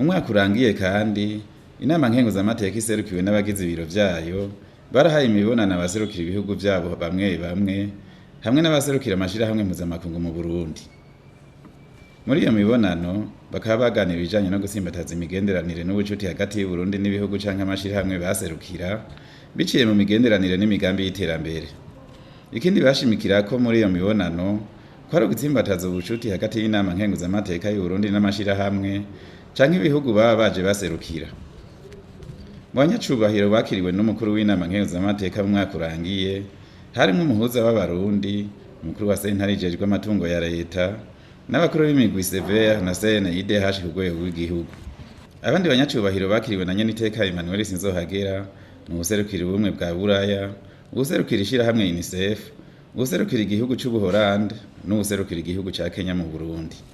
Umwaka urangiye kandi inama nkenguzamateka iserukiwe n'abagize ibiro vyayo barahaye imibonano abaserukira ibihugu vyabo bamwe bamwe hamwe n'abaserukira amashirahamwe mpuzamakungu mu Burundi. Muri iyo mibonano bakaba baganira ibijanye no gusimbataza imigenderanire n'ubucuti hagati y'Uburundi n'ibihugu canke amashirahamwe baserukira biciye mu migenderanire n'imigambi y'iterambere. Ikindi bashimikirako muri iyo mibonano ko ari ugutsimbataza ubucuti hagati y'inama nkenguzamateka y'Uburundi n'amashirahamwe canke ibihugu baba baje baserukira. Mu banyacubahiro bakiriwe n'umukuru w'inama nkenguzamateka mu mwaka urangiye harimwo umuhuza w'abarundi, umukuru wa sentare ijejwe amatungo ya leta n'abakuru b'imigwi Sever na CNIDH ku rwego rw'igihugu. Abandi banyacubahiro bakiriwe na nyeniteka Emmanuel Sinzohagera, mu buserukira ubumwe bwa Buraya, ubuserukira ishirahamwe UNICEF, ubuserukira igihugu c'Ubuholande n'ubuserukira igihugu ca Kenya mu Burundi.